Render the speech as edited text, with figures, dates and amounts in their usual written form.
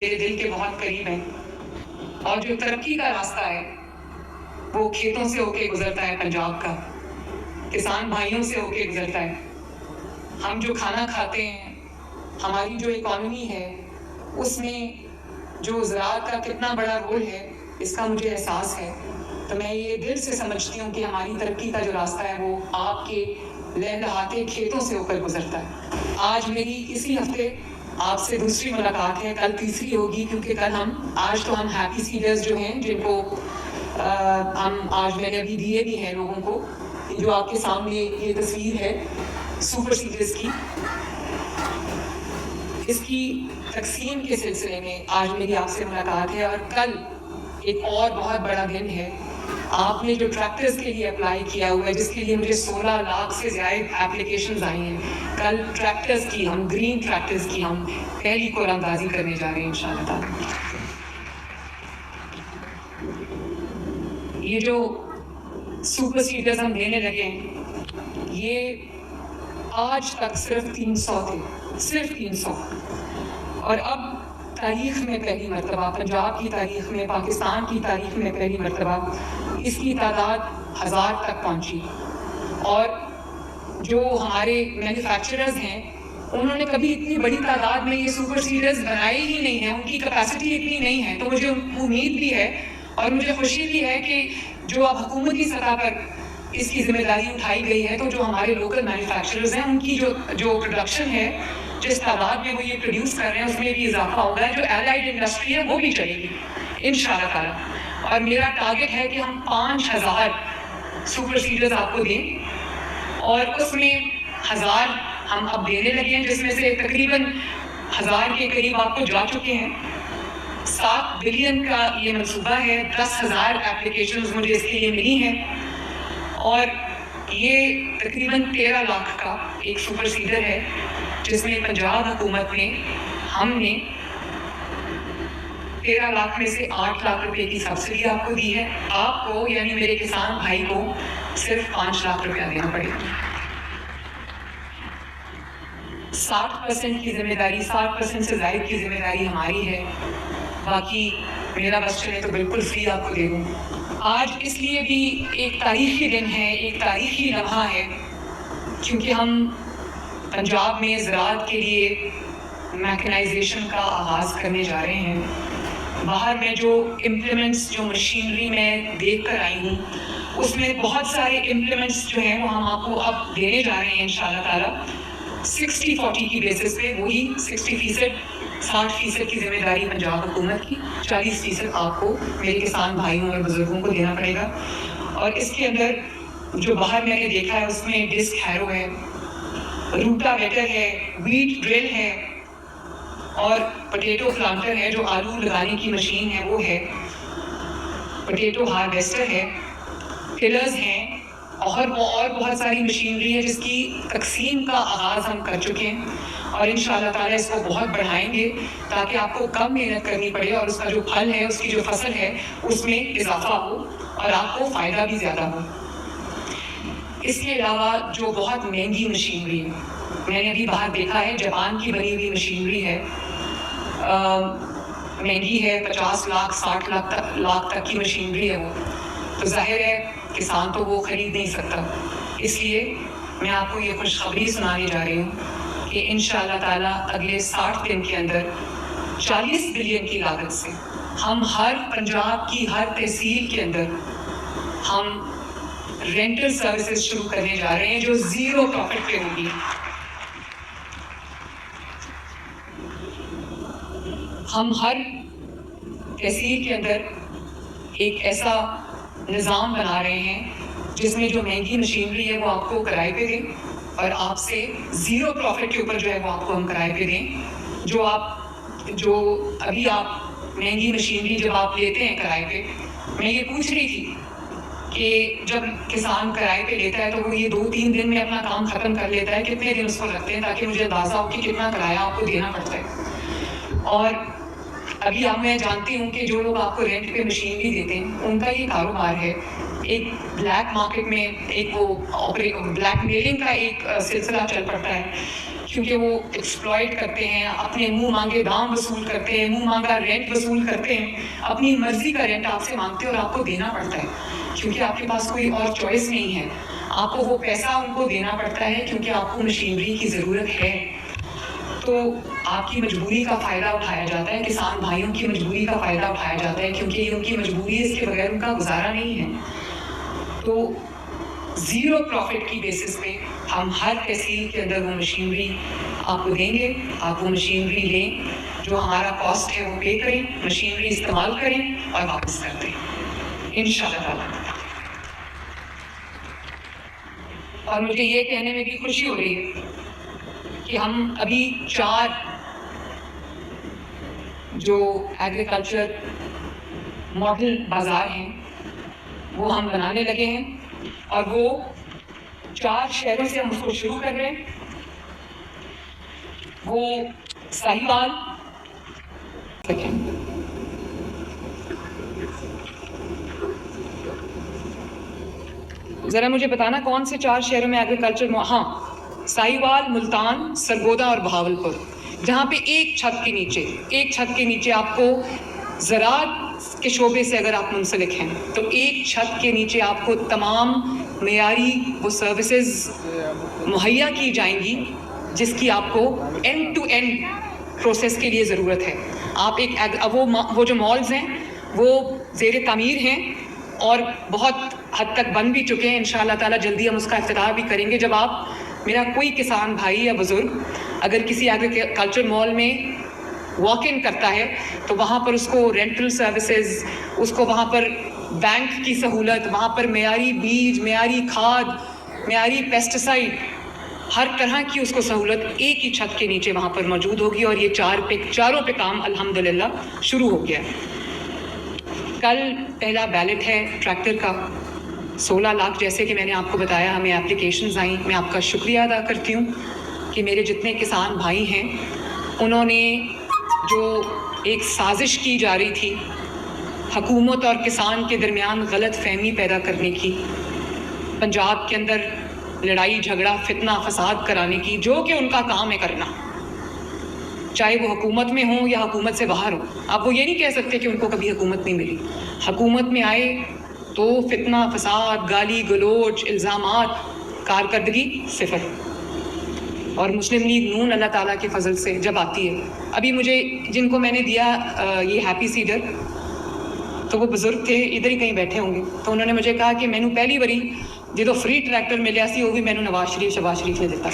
میرے دل کے بہت قریب ہیں، اور جو ترقی کا راستہ ہے وہ کھیتوں سے ہو کے گزرتا ہے، پنجاب کا کسان بھائیوں سے ہو کے گزرتا ہے۔ ہم جو کھانا کھاتے ہیں، ہماری جو اکانومی ہے، اس میں جو زراعت کا کتنا بڑا رول ہے، اس کا مجھے احساس ہے۔ تو میں یہ دل سے سمجھتی ہوں کہ ہماری ترقی کا جو راستہ ہے وہ آپ کے لہلہاتے کھیتوں سے ہو کر گزرتا ہے۔ آج میری اسی ہفتے آپ سے دوسری ملاقات ہے، کل تیسری ہوگی، کیونکہ آج تو ہم ہیپی سیڈرز جو ہیں، جن کو آج میں نے ابھی دیے بھی ہیں لوگوں کو، جو آپ کے سامنے یہ تصویر ہے سپر سیڈرز کی، اس کی تقسیم کے سلسلے میں آج میری آپ سے ملاقات ہے۔ اور کل ایک اور بہت بڑا دن ہے، آپ نے جو ٹریکٹرز کے لیے اپلائی کیا ہوا ہے، جس کے لیے مجھے 16 لاکھ سے زائد اپلیکیشنز آئی ہیں، کل ٹریکٹرز کی، ہم گرین ٹریکٹرز کی ہم پہلی قلم اندازی کرنے جا رہے ہیں انشاءاللہ تعالی۔ یہ جو سپر سیڈرز ہم دینے لگے ہیں، یہ آج تک صرف 300 تھے، صرف 300، اور اب تاریخ میں پہلی مرتبہ، پنجاب کی تاریخ میں، پاکستان کی تاریخ میں پہلی مرتبہ اس کی تعداد 1000 تک پہنچی۔ اور جو ہمارے مینوفیکچررز ہیں، انہوں نے کبھی اتنی بڑی تعداد میں یہ سپر سیڈرز بنائے ہی نہیں ہیں، ان کی کیپیسٹی اتنی نہیں ہے۔ تو مجھے امید بھی ہے اور مجھے خوشی بھی ہے کہ جو اب حکومتی سطح پر اس کی ذمہ داری اٹھائی گئی ہے، تو جو ہمارے لوکل مینوفیکچررز ہیں، ان کی جو پروڈکشن ہے، جس تعداد میں وہ یہ پروڈیوس کر رہے ہیں، اس میں بھی اضافہ ہوگا۔ جو ایلائڈ انڈسٹری ہے وہ بھی چلے گی انشاءاللہ تعالیٰ۔ اور میرا ٹارگٹ ہے کہ ہم 5000 سپر سیڈرز آپ کو دیں، اور اس میں 1000 ہم اب دینے لگے ہیں، جس میں سے تقریباً 1000 کے قریب آپ کو جا چکے ہیں۔ 7 بلین کا یہ منصوبہ ہے، 10,000 اپلیکیشنز مجھے اس کے لیے ملی ہیں، اور یہ تقریباً 13 لاکھ کا ایک سپر سیڈر ہے، جس میں پنجاب حکومت نے، ہم نے 13 لاکھ میں سے 8 لاکھ روپے کی سبسڈی آپ کو دی ہے۔ آپ کو یعنی میرے کسان بھائی کو صرف 5 لاکھ روپیہ دینا پڑے گا۔ 60% کی ذمہ داری، 60% سے زائد کی ذمہ داری ہماری ہے، باقی میرا بس چلے تو بالکل فری آپ کو دے دوں۔ آج اس لیے بھی ایک تاریخی دن ہے، ایک تاریخی لمحہ ہے، کیونکہ ہم پنجاب میں زراعت کے لیے میکنائزیشن کا آغاز کرنے جا رہے ہیں۔ باہر میں جو امپلیمنٹس، جو مشینری میں دیکھ کر آئی ہوں، اس میں بہت سارے امپلیمنٹس جو ہیں وہ ہم آپ کو اب دینے جا رہے ہیں انشاءاللہ تعالیٰ، 60-40 کی بیسس پہ، وہی 60% کی ذمہ داری پنجاب حکومت کی، 40% آپ کو میرے کسان بھائیوں اور بزرگوں کو دینا پڑے گا۔ اور اس کے اندر جو باہر میں نے دیکھا ہے، اس میں ڈسک ہیرو ہے، روٹا ویٹر ہے، ویٹ ڈرل ہے، اور پوٹیٹو پلانٹر ہے، جو آلو لگانے کی مشین ہے وہ ہے، پوٹیٹو ہارویسٹر ہے، ٹلرز ہیں، اور بہت ساری مشینری ہے، جس کی تقسیم کا آغاز ہم کر چکے ہیں، اور انشاءاللہ تعالیٰ اس کو بہت بڑھائیں گے تاکہ آپ کو کم محنت کرنی پڑے، اور اس کا جو پھل ہے، اس کی جو فصل ہے، اس میں اضافہ ہو اور آپ کو فائدہ بھی زیادہ ہو۔ اس کے علاوہ جو بہت مہنگی مشینری ہے، میں نے ابھی باہر دیکھا ہے، جاپان کی بنی ہوئی مشینری ہے، مہنگی ہے، 50 لاکھ 60 لاکھ تک کی مشینری ہے وہ، تو ظاہر ہے کسان تو وہ خرید نہیں سکتا۔ اس لیے میں آپ کو یہ خوشخبری سنانے جا رہی ہوں کہ انشاءاللہ تعالیٰ اگلے 60 دن کے اندر 40 بلین کی لاگت سے ہم ہر پنجاب کی ہر تحصیل کے اندر ہم رینٹل سروسز شروع کرنے جا رہے ہیں، جو 0 پروفٹ پہ ہوگی۔ ہم ہر تحصیل کے اندر ایک ایسا نظام بنا رہے ہیں جس میں جو مہنگی مشینری ہے وہ آپ کو کرائے پہ دیں، اور آپ سے 0 پروفٹ کے اوپر جو ہے وہ آپ کو ہم کرائے پہ دیں۔ جو ابھی آپ مہنگی مشینری جب آپ لیتے ہیں کرائے پہ، میں یہ پوچھ رہی تھی کہ جب کسان کرائے پہ لیتا ہے تو وہ یہ 2-3 دن میں اپنا کام ختم کر لیتا ہے، کتنے دن اس کو لگتے ہیں، تاکہ مجھے اندازہ ہو کہ کتنا کرایہ آپ کو دینا پڑتا ہے۔ اور ابھی میں جانتی ہوں کہ جو لوگ آپ کو رینٹ پہ مشینری دیتے ہیں، ان کا یہ کاروبار ہے، ایک بلیک مارکیٹ میں ایک وہ بلیک میلنگ کا ایک سلسلہ چل پڑتا ہے کیونکہ وہ ایکسپلائٹ کرتے ہیں، اپنے منہ مانگے دام وصول کرتے ہیں، منہ مانگا رینٹ وصول کرتے ہیں، اپنی مرضی کا رینٹ آپ سے مانگتے ہیں اور آپ کو دینا پڑتا ہے کیونکہ آپ کے پاس کوئی اور چوائس نہیں ہے. آپ کو وہ پیسہ ان کو دینا پڑتا ہے کیونکہ آپ کو مشینری کی ضرورت ہے. تو آپ کی مجبوری کا فائدہ اٹھایا جاتا ہے، کسان بھائیوں کی مجبوری کا فائدہ اٹھایا جاتا ہے کیونکہ یہ ان کی مجبوری ہے، اس کے بغیر ان کا گزارا نہیں ہے. تو زیرو پروفٹ کی بیسس پہ ہم ہر تحصیل کے اندر وہ مشینری آپ کو دیں گے. آپ وہ مشینری لیں، جو ہمارا کاسٹ ہے وہ پے کریں، مشینری استعمال کریں اور واپس کر دیں انشاءاللہ تعالیٰ. اور مجھے یہ کہنے میں بھی خوشی ہو رہی ہے کہ ہم ابھی 4 جو ایگریکلچر ماڈل بازار ہیں وہ ہم بنانے لگے ہیں اور وہ 4 شہروں سے ہم اس کو شروع کر رہے ہیں. وہ ساہیوال، ذرا مجھے بتانا کون سے 4 شہروں میں ایگریکلچر، ہاں ساہیوال، ملتان، سرگودا اور بہاولپور، جہاں پہ ایک چھت کے نیچے آپ کو زراعت کے شعبے سے اگر آپ منسلک ہیں تو ایک چھت کے نیچے آپ کو تمام معیاری وہ سروسز مہیا کی جائیں گی جس کی آپ کو اینڈ ٹو اینڈ پروسیس کے لیے ضرورت ہے. آپ وہ جو مالز ہیں وہ زیر تعمیر ہیں اور بہت حد تک بن بھی چکے ہیں. انشاءاللہ تعالیٰ جلدی ہم اس کا افتتاح بھی کریں گے. جب میرا کوئی کسان بھائی یا بزرگ اگر کسی ایگریکلچر مال میں واک ان کرتا ہے تو وہاں پر اس کو رینٹل سروسز، اس کو وہاں پر بینک کی سہولت، وہاں پر معیاری بیج، معیاری کھاد، معیاری پیسٹیسائڈ، ہر طرح کی اس کو سہولت ایک ہی چھت کے نیچے وہاں پر موجود ہوگی. اور یہ چاروں پہ کام الحمدللہ شروع ہو گیا. کل پہلا بیلٹ ہے ٹریکٹر کا 16 لاکھ، جیسے کہ میں نے آپ کو بتایا ہمیں اپلیکیشنز آئیں. میں آپ کا شکریہ ادا کرتی ہوں کہ میرے جتنے کسان بھائی ہیں انہوں نے جو ایک سازش کی جا رہی تھی حکومت اور کسان کے درمیان غلط فہمی پیدا کرنے کی، پنجاب کے اندر لڑائی جھگڑا فتنہ فساد کرانے کی، جو کہ ان کا کام ہے کرنا، چاہے وہ حکومت میں ہوں یا حکومت سے باہر ہوں. آپ وہ یہ نہیں کہہ سکتے کہ ان کو کبھی حکومت نہیں ملی. حکومت میں آئے تو فتنہ فساد، گالی گلوچ، الزامات، کارکردگی صفر. اور مسلم لیگ نون اللہ تعالیٰ کے فضل سے جب آتی ہے، ابھی مجھے جن کو میں نے دیا یہ ہیپی سیڈر، تو وہ بزرگ تھے، ادھر ہی کہیں بیٹھے ہوں گے، تو انہوں نے مجھے کہا کہ مینوں پہلی باری جدو فری ٹریکٹر ملیا سی وہ بھی مینوں نواز شریف نے دیتا.